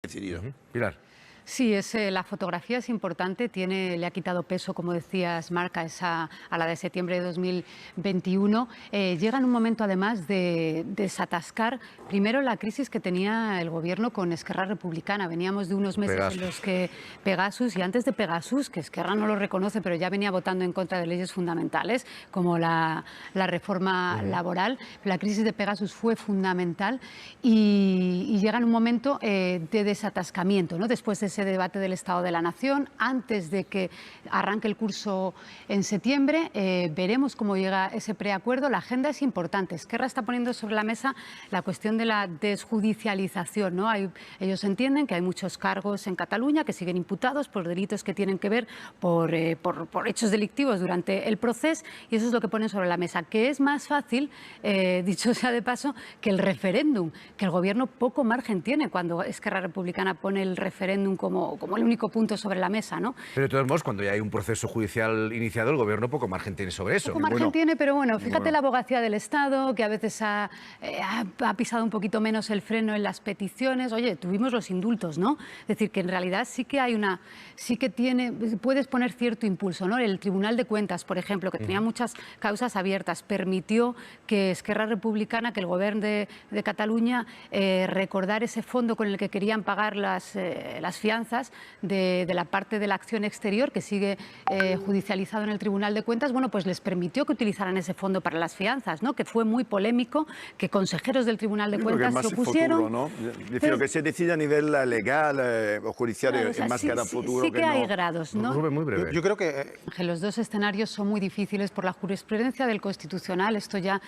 decidido. Pilar. Sí, la fotografía es importante, le ha quitado peso, como decías, Marc, a la de septiembre de 2021. Llega en un momento, además, de desatascar, primero, la crisis que tenía el Gobierno con Esquerra Republicana. Veníamos de unos meses en los que Pegasus, y antes de Pegasus, que Esquerra no lo reconoce, pero ya venía votando en contra de leyes fundamentales, como la reforma laboral. La crisis de Pegasus fue fundamental y llega en un momento de desatascamiento, ¿no? Después de ese debate del Estado de la Nación, antes de que arranque el curso en septiembre, veremos cómo llega ese preacuerdo. La agenda es importante. Esquerra está poniendo sobre la mesa la cuestión de la desjudicialización, ¿no? Ellos entienden que hay muchos cargos en Cataluña que siguen imputados por delitos que tienen que ver por hechos delictivos durante el proceso, y eso es lo que ponen sobre la mesa, que es más fácil, dicho sea de paso, que el referéndum, que el Gobierno poco margen tiene cuando Esquerra Republicana pone el referéndum como el único punto sobre la mesa, ¿no? Pero de todos modos, cuando ya hay un proceso judicial iniciado, el Gobierno poco margen tiene sobre eso. Poco margen tiene, pero bueno, fíjate la abogacía del Estado, que a veces ha pisado un poquito menos el freno en las peticiones. Oye, tuvimos los indultos, ¿no? Es decir, que en realidad sí que puedes poner cierto impulso, ¿no? El Tribunal de Cuentas, por ejemplo, que tenía muchas causas abiertas, permitió que Esquerra Republicana, que el Gobierno de Cataluña, recordar ese fondo con el que querían pagar las fianzas de la parte de la acción exterior, que sigue judicializado en el Tribunal de Cuentas. Bueno, pues les permitió que utilizaran ese fondo para las fianzas, ¿no? Que fue muy polémico, que consejeros del Tribunal de Cuentas se opusieron. Futuro, ¿no? Lo que se decide a nivel legal o judicial es más que a futuro. Sí que hay grados, ¿no? Muy breve. Yo creo que los dos escenarios son muy difíciles por la jurisprudencia del Constitucional. Esto ya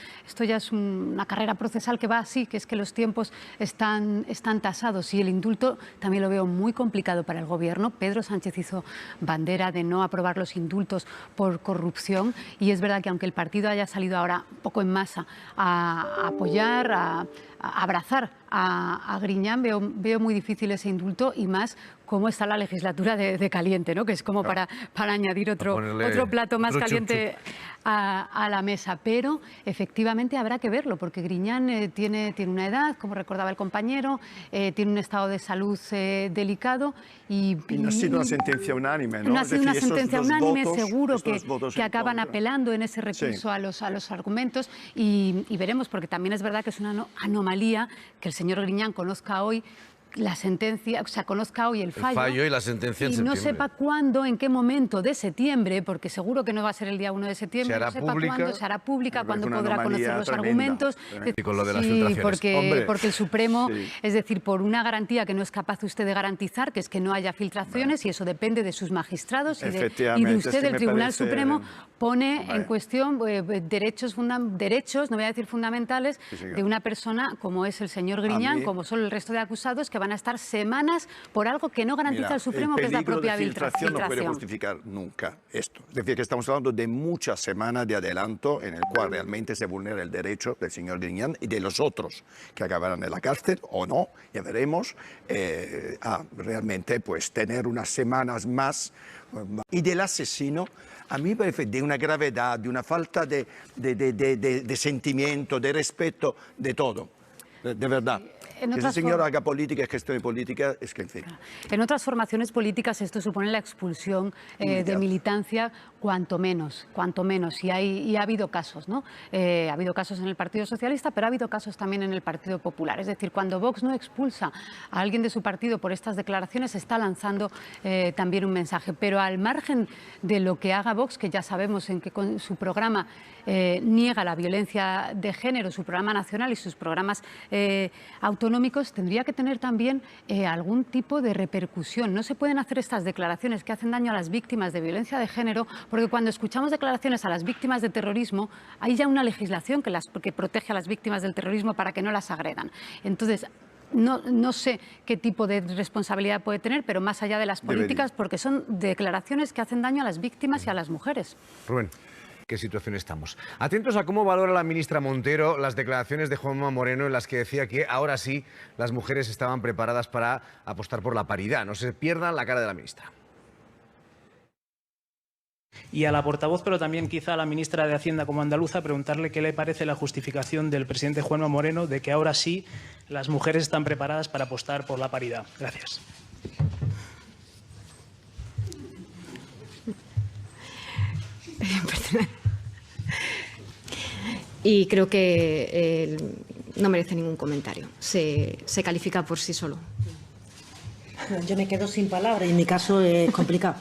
es una carrera procesal que va así, que es que los tiempos están tasados, y el indulto también lo veo muy complicado para el Gobierno. Pedro Sánchez hizo bandera de no aprobar los indultos por corrupción, y es verdad que aunque el partido haya salido ahora un poco en masa a apoyar, a abrazar a Griñán, veo muy difícil ese indulto, y más cómo está la legislatura de caliente, ¿no? Que es como para añadir otro plato más caliente a la mesa. Pero efectivamente habrá que verlo, porque Griñán tiene una edad, como recordaba el compañero, tiene un estado de salud delicado y no ha sido una sentencia unánime, ¿no? No ha sido una sentencia unánime, seguro que acaban contra. Apelando en ese recurso a los argumentos, y veremos, porque también es verdad que es una anomalía que el señor Griñán conozca hoy la sentencia, o sea, conozca hoy el fallo y la sentencia en y septiembre. no sepa cuándo, en qué momento de septiembre, porque seguro que no va a ser el día 1 de septiembre, no sepa cuándo se hará pública, cuándo podrá conocer los argumentos. Y con lo de las Sí, filtraciones. porque el Supremo, es decir, por una garantía que no es capaz usted de garantizar, que es que no haya filtraciones, y eso depende de sus magistrados y de usted, el Tribunal Supremo, pone en cuestión derechos, no voy a decir fundamentales, de una persona como es el señor Griñán, como son el resto de acusados, que van a estar semanas por algo que no garantiza el Supremo, que es la propia filtración. No puede justificar nunca esto. Es decir, que estamos hablando de muchas semanas de adelanto en el cual realmente se vulnera el derecho del señor Griñán y de los otros que acabarán en la cárcel o no, ya veremos, a realmente pues tener unas semanas más. Y del asesino, a mí me parece de una gravedad, de una falta de sentimiento, de respeto, de todo, de verdad. Que ese señor haga política y gestión política, es que en fin. En otras formaciones políticas esto supone la expulsión de militancia, cuanto menos. Y ha habido casos, ¿no? Ha habido casos en el Partido Socialista, pero ha habido casos también en el Partido Popular. Es decir, cuando Vox no expulsa a alguien de su partido por estas declaraciones, está lanzando también un mensaje. Pero al margen de lo que haga Vox, que ya sabemos en que con su programa niega la violencia de género, su programa nacional y sus programas autonómicos, tendría que tener también algún tipo de repercusión. No se pueden hacer estas declaraciones que hacen daño a las víctimas de violencia de género, porque cuando escuchamos declaraciones a las víctimas de terrorismo, hay ya una legislación que protege a las víctimas del terrorismo para que no las agredan. Entonces, no sé qué tipo de responsabilidad puede tener, pero más allá de las políticas, porque son declaraciones que hacen daño a las víctimas y a las mujeres. Rubén, ¿qué situación estamos? Atentos a cómo valora la ministra Montero las declaraciones de Juanma Moreno, en las que decía que ahora sí las mujeres estaban preparadas para apostar por la paridad. No se pierdan la cara de la ministra. Y a la portavoz, pero también quizá a la ministra de Hacienda como andaluza, preguntarle qué le parece la justificación del presidente Juanma Moreno de que ahora sí las mujeres están preparadas para apostar por la paridad. Gracias. Y creo que no merece ningún comentario. Se califica por sí solo. Yo me quedo sin palabras y en mi caso es complicado.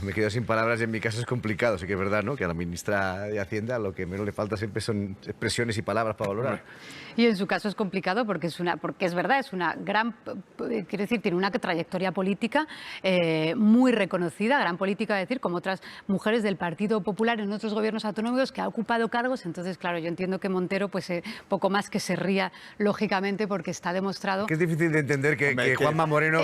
Me quedo sin palabras y en mi caso es complicado. Sí que es verdad, ¿no?, que a la ministra de Hacienda lo que menos le falta siempre son expresiones y palabras para valorar. Y en su caso es complicado porque es verdad, es una gran, quiero decir, tiene una trayectoria política muy reconocida, gran política, decir, como otras mujeres del Partido Popular en otros gobiernos autonómicos que ha ocupado cargos. Entonces, claro, yo entiendo que Montero, pues poco más que se ría, lógicamente, porque está demostrado. Que es difícil de entender que Juanma Moreno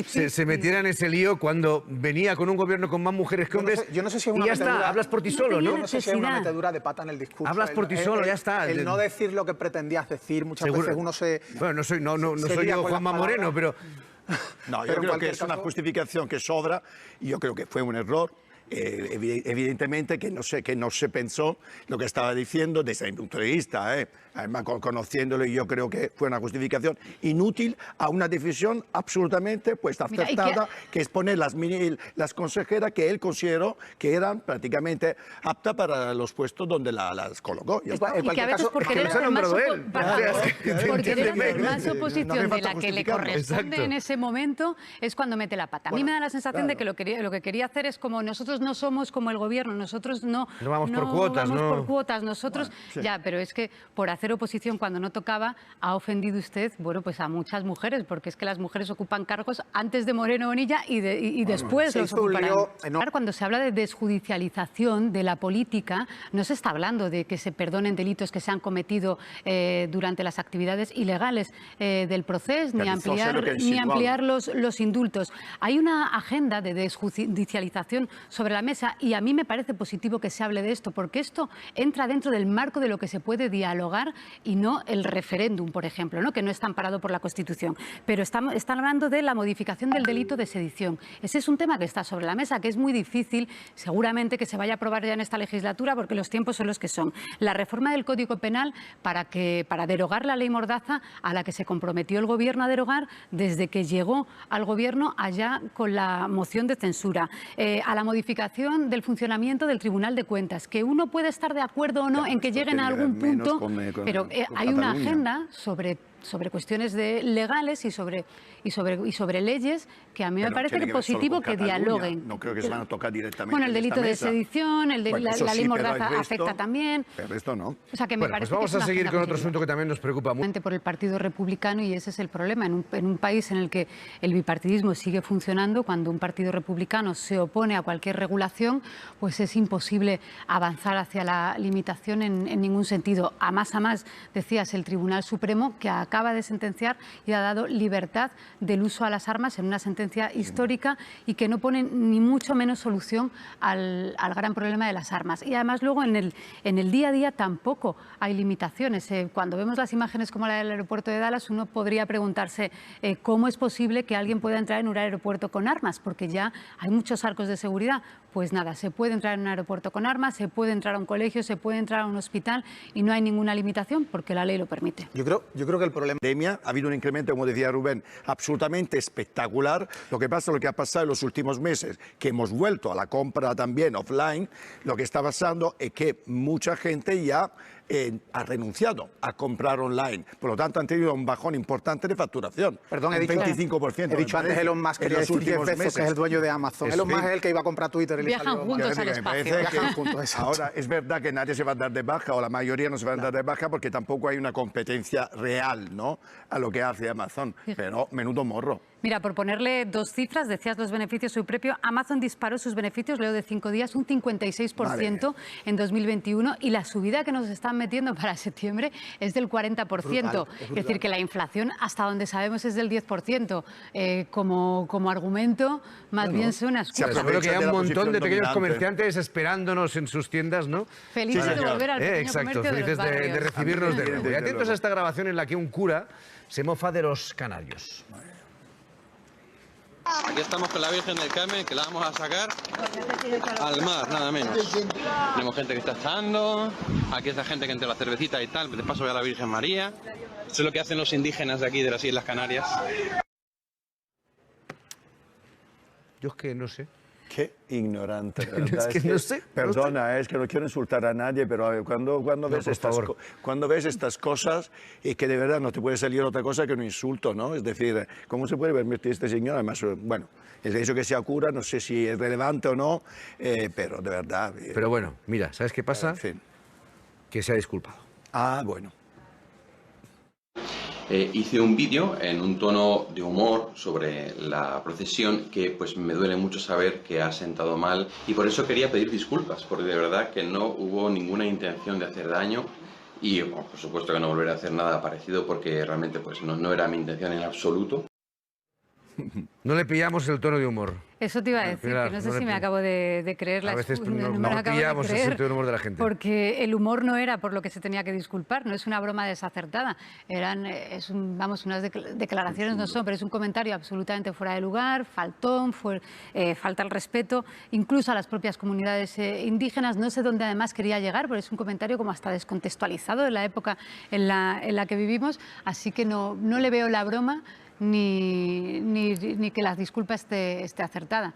se metiera en ese lío cuando venía con un gobierno con más mujeres que hombres. Yo no sé si es una y ya metedura, está, hablas por ti solo, ¿no? No sé si es una metedura de pata en el discurso. Hablas por ti solo, ya está. El no decir lo que pretendías decir, muchas veces uno se... Bueno, no soy yo Juanma Moreno, pero... No, yo creo que es una justificación que sobra y yo creo que fue un error. Evidentemente que no se pensó lo que estaba diciendo desde mi punto de vista, además conociéndolo, yo creo que fue una justificación inútil a una decisión absolutamente pues acertada, que es poner las consejeras que él consideró que eran prácticamente aptas para los puestos donde las colocó. Y que a veces por querer hacer más oposición de la que le corresponde en ese momento es cuando mete la pata. A mí me da la sensación de que lo que quería hacer es como nosotros no somos como el gobierno, nosotros no vamos por cuotas, nosotros ya, pero es que por hacer oposición cuando no tocaba ha ofendido usted, bueno, pues a muchas mujeres, porque es que las mujeres ocupan cargos antes de Moreno Bonilla y después los ocuparán. Cuando se habla de desjudicialización de la política, no se está hablando de que se perdonen delitos que se han cometido durante las actividades ilegales del proceso, ni ampliar los indultos. Hay una agenda de desjudicialización sobre la mesa y a mí me parece positivo que se hable de esto, porque esto entra dentro del marco de lo que se puede dialogar y no el referéndum, por ejemplo, ¿no?, que no está amparado por la Constitución. Pero están hablando de la modificación del delito de sedición. Ese es un tema que está sobre la mesa, que es muy difícil, seguramente, que se vaya a aprobar ya en esta legislatura, porque los tiempos son los que son. La reforma del Código Penal para derogar la ley Mordaza, a la que se comprometió el Gobierno a derogar desde que llegó al Gobierno allá con la moción de censura. A la modificación del funcionamiento del Tribunal de Cuentas, que uno puede estar de acuerdo o no en que lleguen a algún punto, pero hay una agenda sobre cuestiones legales y sobre leyes que a mí me parece que es positivo que dialoguen. No creo que se van a tocar directamente. Bueno, el delito de sedición, la ley Mordaza afecta también. Pero esto no. O sea, que me parece pues vamos a seguir con otro asunto que también nos preocupa mucho. Por el Partido Republicano, y ese es el problema. En un país en el que el bipartidismo sigue funcionando, cuando un partido republicano se opone a cualquier regulación, pues es imposible avanzar hacia la limitación en ningún sentido. A más, decías, el Tribunal Supremo, que acaba de sentenciar y ha dado libertad del uso a las armas en una sentencia histórica y que no pone ni mucho menos solución al gran problema de las armas. Y además luego en el día a día tampoco hay limitaciones. Cuando vemos las imágenes como la del aeropuerto de Dallas, uno podría preguntarse cómo es posible que alguien pueda entrar en un aeropuerto con armas, porque ya hay muchos arcos de seguridad. Pues nada, se puede entrar en un aeropuerto con armas, se puede entrar a un colegio, se puede entrar a un hospital y no hay ninguna limitación porque la ley lo permite. Yo creo que el problema ha habido un incremento, como decía Rubén, absolutamente espectacular. Lo que ha pasado en los últimos meses, que hemos vuelto a la compra también offline, lo que está pasando es que mucha gente ya ha renunciado a comprar online. Por lo tanto, han tenido un bajón importante de facturación. Perdón, he dicho 25%. He dicho antes Elon Musk, quería decir 10 veces que es el dueño de Amazon. Elon Musk es el que iba a comprar Twitter y le salió mal. Juntos al espacio. Viajan juntos, ahora, es verdad que nadie se va a dar de baja, o la mayoría no se van a dar de baja, porque tampoco hay una competencia real, ¿no?, a lo que hace Amazon. Pero menudo morro. Mira, por ponerle dos cifras, decías los beneficios su propio, Amazon disparó sus beneficios, leo de 5 días, un 56% en 2021 y la subida que nos están metiendo para septiembre es del 40%. Es decir, que la inflación, hasta donde sabemos, es del 10%. Como argumento, más bien son unas cosas. Seguro que hay un montón de pequeños comerciantes esperándonos en sus tiendas, ¿no? Felices de volver al pequeño exacto, comercio felices de los barrios. de recibirnos de nuevo. Y atentos a esta grabación en la que un cura se mofa de los canarios. Aquí estamos con la Virgen del Carmen, que la vamos a sacar al mar, nada menos. Tenemos gente que está echando, aquí está gente que entre la cervecita y tal, de paso ve a la Virgen María. Eso es lo que hacen los indígenas de aquí, de las Islas Canarias. Yo es que no sé. Qué ignorante, de verdad. Es que no sé. Perdona, es que no quiero insultar a nadie, pero a ver, cuando ves estas cosas y que de verdad no te puede salir otra cosa que un insulto, ¿no? Es decir, ¿cómo se puede permitir este señor? Además, bueno, el hecho que sea cura, no sé si es relevante o no, pero de verdad... Pero bueno, mira, ¿sabes qué pasa? En fin. Que se ha disculpado. Ah, bueno. Hice un vídeo en un tono de humor sobre la procesión que pues me duele mucho saber que ha sentado mal y por eso quería pedir disculpas, porque de verdad que no hubo ninguna intención de hacer daño y bueno, por supuesto que no volveré a hacer nada parecido porque realmente pues no era mi intención en absoluto. No le pillamos el tono de humor. Eso te iba a decir, Pilar, que no sé si me acabo de creer la A veces excusa, no me la acabo de pillamos el creer, sentido del humor de la gente. Porque el humor no era por lo que se tenía que disculpar, no es una broma desacertada. Vamos, unas declaraciones no son, pero es un comentario absolutamente fuera de lugar, faltón, falta el respeto, incluso a las propias comunidades indígenas. No sé dónde además quería llegar, pero es un comentario como hasta descontextualizado de la época en la que vivimos, así que no le veo la broma ni que la disculpa esté acertada.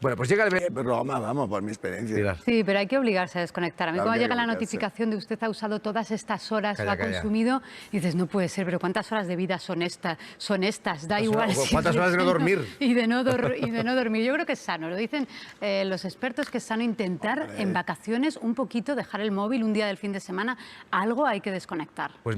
Bueno, pues llega el... broma, vamos, por mi experiencia. Sí, pero hay que obligarse a desconectar. A mí cuando llega la obligarse. notificación de usted ha usado todas estas horas, Calla, lo ha calla. consumido, y dices, no puede ser, pero ¿cuántas horas de vida son estas? Da igual. ¿Cuántas horas de no dormir? Y de no dormir. Yo creo que es sano, lo dicen los expertos, que es sano intentar en vacaciones un poquito dejar el móvil un día del fin de semana, algo hay que desconectar. Pues